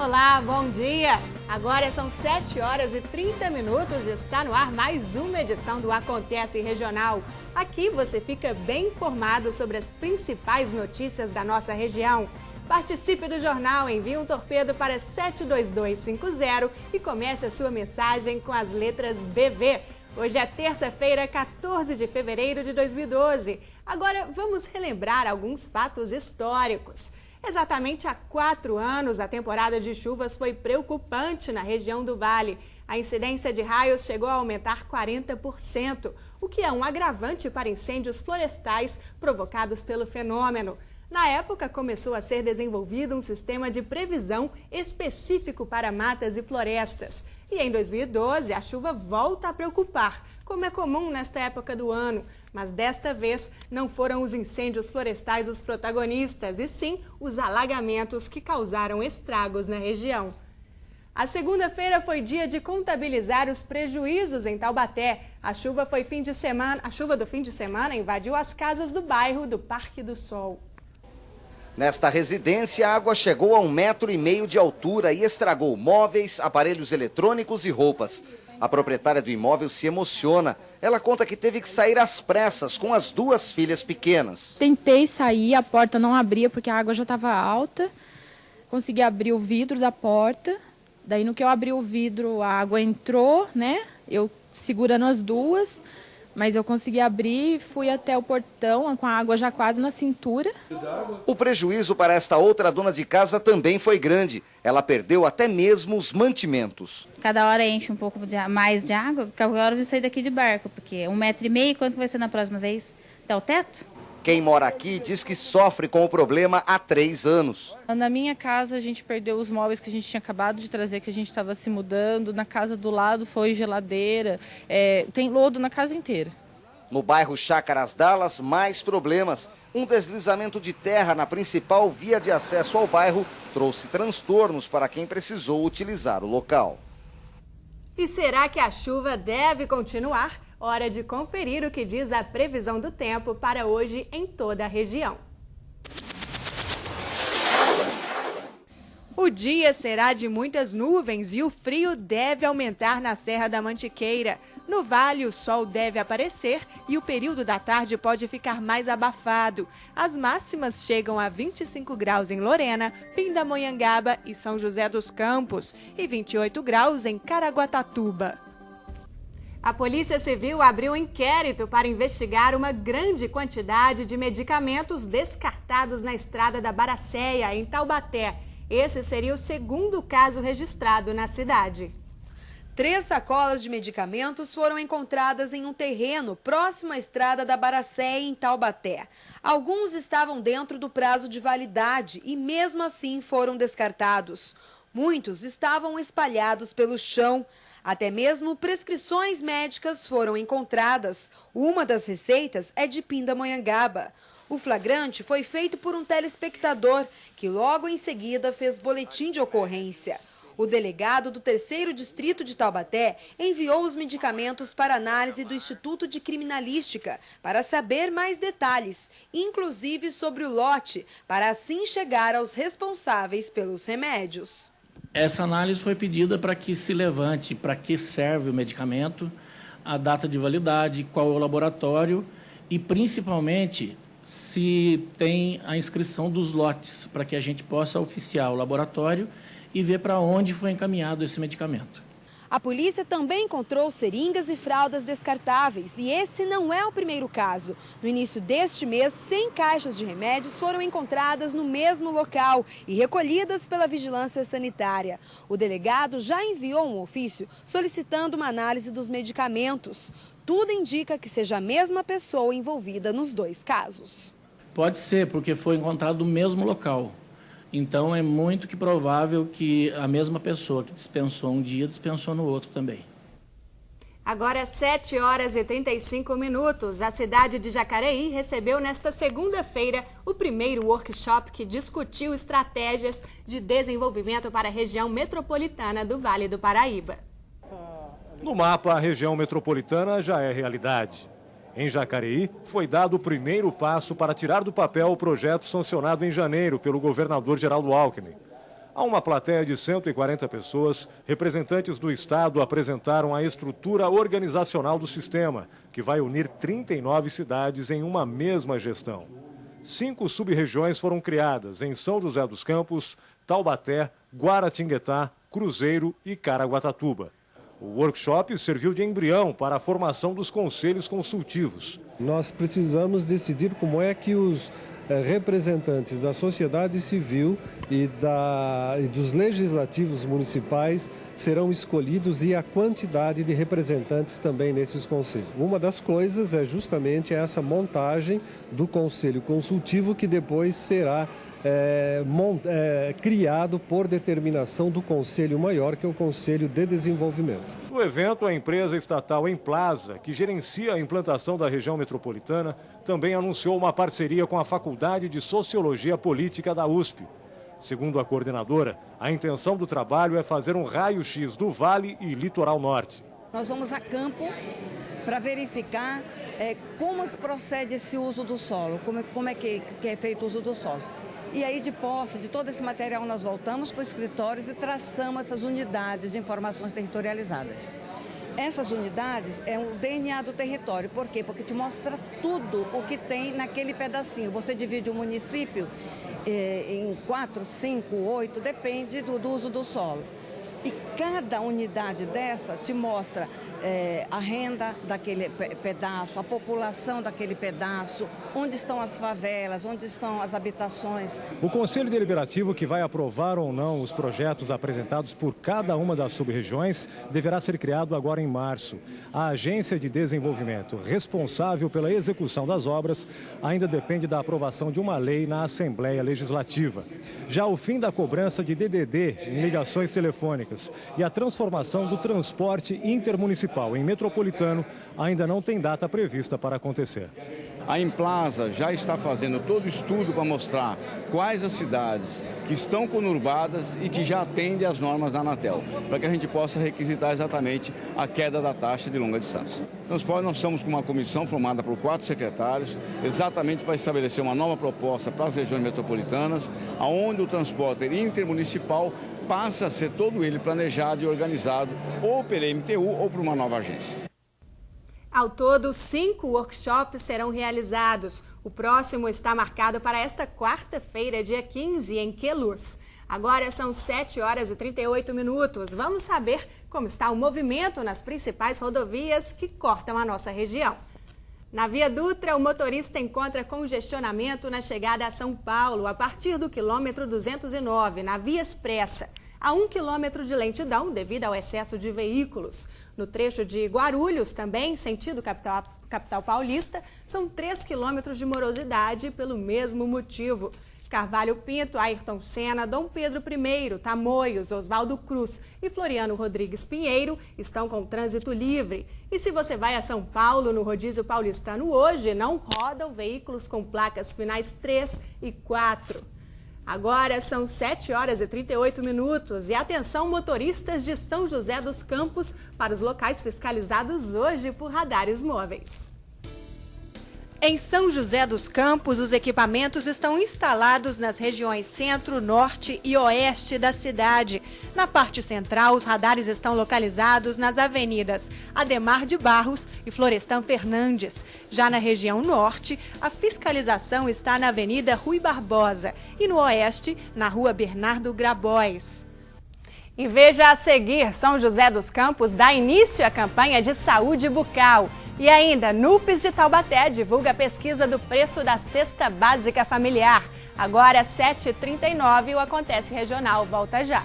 Olá, bom dia! Agora são 7 horas e 30 minutos e está no ar mais uma edição do Acontece Regional. Aqui você fica bem informado sobre as principais notícias da nossa região. Participe do jornal, envie um torpedo para 72250 e comece a sua mensagem com as letras BV. Hoje é terça-feira, 14 de fevereiro de 2012. Agora vamos relembrar alguns fatos históricos. Exatamente há 4 anos, a temporada de chuvas foi preocupante na região do Vale. A incidência de raios chegou a aumentar 40%, o que é um agravante para incêndios florestais provocados pelo fenômeno. Na época, começou a ser desenvolvido um sistema de previsão específico para matas e florestas. E em 2012, a chuva volta a preocupar, como é comum nesta época do ano. Mas desta vez, não foram os incêndios florestais os protagonistas, e sim os alagamentos que causaram estragos na região. A segunda-feira foi dia de contabilizar os prejuízos em Taubaté. A chuva do fim de semana invadiu as casas do bairro do Parque do Sol. Nesta residência, a água chegou a 1,5 metro de altura e estragou móveis, aparelhos eletrônicos e roupas. A proprietária do imóvel se emociona. Ela conta que teve que sair às pressas com as 2 filhas pequenas. Tentei sair, a porta não abria porque a água já estava alta. Consegui abrir o vidro da porta. Daí no que eu abri o vidro, a água entrou, né? Eu segurando as 2. Mas eu consegui abrir e fui até o portão com a água já quase na cintura. O prejuízo para esta outra dona de casa também foi grande. Ela perdeu até mesmo os mantimentos. Cada hora enche um pouco mais de água, porque agora eu vou sair daqui de barco, porque 1,5 metro, quanto vai ser na próxima vez? Até o teto? Quem mora aqui diz que sofre com o problema há 3 anos. Na minha casa a gente perdeu os móveis que a gente tinha acabado de trazer, que a gente estava se mudando. Na casa do lado foi geladeira, tem lodo na casa inteira. No bairro Chácaras Dallas, mais problemas. Um deslizamento de terra na principal via de acesso ao bairro trouxe transtornos para quem precisou utilizar o local. E será que a chuva deve continuar? Hora de conferir o que diz a previsão do tempo para hoje em toda a região. O dia será de muitas nuvens e o frio deve aumentar na Serra da Mantiqueira. No Vale, o sol deve aparecer e o período da tarde pode ficar mais abafado. As máximas chegam a 25 graus em Lorena, Pindamonhangaba e São José dos Campos e 28 graus em Caraguatatuba. A Polícia Civil abriu um inquérito para investigar uma grande quantidade de medicamentos descartados na estrada da Baracéia, em Taubaté. Esse seria o segundo caso registrado na cidade. 3 sacolas de medicamentos foram encontradas em um terreno próximo à estrada da Baracéia, em Taubaté. Alguns estavam dentro do prazo de validade e, mesmo assim, foram descartados. Muitos estavam espalhados pelo chão. Até mesmo prescrições médicas foram encontradas. Uma das receitas é de Pindamonhangaba. O flagrante foi feito por um telespectador, que logo em seguida fez boletim de ocorrência. O delegado do 3º Distrito de Taubaté enviou os medicamentos para análise do Instituto de Criminalística para saber mais detalhes, inclusive sobre o lote, para assim chegar aos responsáveis pelos remédios. Essa análise foi pedida para que se levante para que serve o medicamento, a data de validade, qual é o laboratório e, principalmente, se tem a inscrição dos lotes, para que a gente possa oficiar o laboratório e ver para onde foi encaminhado esse medicamento. A polícia também encontrou seringas e fraldas descartáveis e esse não é o primeiro caso. No início deste mês, 100 caixas de remédios foram encontradas no mesmo local e recolhidas pela Vigilância Sanitária. O delegado já enviou um ofício solicitando uma análise dos medicamentos. Tudo indica que seja a mesma pessoa envolvida nos 2 casos. Pode ser, porque foi encontrado no mesmo local. Então, é muito que provável que a mesma pessoa que dispensou um dia, dispensou no outro também. Agora, 7 horas e 35 minutos. A cidade de Jacareí recebeu nesta segunda-feira o primeiro workshop que discutiu estratégias de desenvolvimento para a região metropolitana do Vale do Paraíba. No mapa, a região metropolitana já é realidade. Em Jacareí, foi dado o primeiro passo para tirar do papel o projeto sancionado em janeiro pelo governador Geraldo Alckmin. A uma plateia de 140 pessoas, representantes do Estado apresentaram a estrutura organizacional do sistema, que vai unir 39 cidades em uma mesma gestão. 5 sub-regiões foram criadas em São José dos Campos, Taubaté, Guaratinguetá, Cruzeiro e Caraguatatuba. O workshop serviu de embrião para a formação dos conselhos consultivos. Nós precisamos decidir como é que os representantes da sociedade civil e dos legislativos municipais serão escolhidos e a quantidade de representantes também nesses conselhos. Uma das coisas é justamente essa montagem do conselho consultivo que depois será criado por determinação do Conselho Maior, que é o Conselho de Desenvolvimento. No evento, a empresa estatal Emplaza, que gerencia a implantação da região metropolitana, também anunciou uma parceria com a Faculdade de Sociologia Política da USP. Segundo a coordenadora, a intenção do trabalho é fazer um raio-x do Vale e Litoral Norte. Nós vamos a campo para verificar como se procede esse uso do solo, como é que é feito o uso do solo. E aí, de posse de todo esse material, nós voltamos para os escritórios e traçamos essas unidades de informações territorializadas. Essas unidades é o DNA do território. Por quê? Porque te mostra tudo o que tem naquele pedacinho. Você divide o município em 4, 5, 8, depende do uso do solo. E cada unidade dessa te mostra a renda daquele pedaço, a população daquele pedaço, onde estão as favelas, onde estão as habitações. O Conselho Deliberativo, que vai aprovar ou não os projetos apresentados por cada uma das sub-regiões, deverá ser criado agora em março. A Agência de Desenvolvimento, responsável pela execução das obras, ainda depende da aprovação de uma lei na Assembleia Legislativa. Já o fim da cobrança de DDD em ligações telefônicas e a transformação do transporte intermunicipal em metropolitano ainda não tem data prevista para acontecer. A Emplaza já está fazendo todo o estudo para mostrar quais as cidades que estão conurbadas e que já atendem às normas da Anatel, para que a gente possa requisitar exatamente a queda da taxa de longa distância. Transporte, nós estamos com uma comissão formada por 4 secretários, exatamente para estabelecer uma nova proposta para as regiões metropolitanas, onde o transporte intermunicipal passa a ser todo ele planejado e organizado ou pela MTU ou por uma nova agência. Ao todo, 5 workshops serão realizados. O próximo está marcado para esta quarta-feira, dia 15, em Queluz. Agora são 7 horas e 38 minutos. Vamos saber como está o movimento nas principais rodovias que cortam a nossa região. Na Via Dutra, o motorista encontra congestionamento na chegada a São Paulo, a partir do quilômetro 209, na Via Expressa. Há 1 quilômetro de lentidão devido ao excesso de veículos. No trecho de Guarulhos, também, sentido capital paulista, são 3 quilômetros de morosidade pelo mesmo motivo. Carvalho Pinto, Ayrton Senna, Dom Pedro I, Tamoios, Oswaldo Cruz e Floriano Rodrigues Pinheiro estão com trânsito livre. E se você vai a São Paulo, no rodízio paulistano hoje, não rodam veículos com placas finais 3 e 4. Agora são 7 horas e 38 minutos e atenção motoristas de São José dos Campos para os locais fiscalizados hoje por radares móveis. Em São José dos Campos, os equipamentos estão instalados nas regiões centro, norte e oeste da cidade. Na parte central, os radares estão localizados nas avenidas Ademar de Barros e Florestan Fernandes. Já na região norte, a fiscalização está na Avenida Rui Barbosa e no oeste, na Rua Bernardo Grabois. E veja a seguir, São José dos Campos dá início à campanha de saúde bucal. E ainda, NUPES de Taubaté divulga a pesquisa do preço da cesta básica familiar. Agora, 7h39, o Acontece Regional volta já.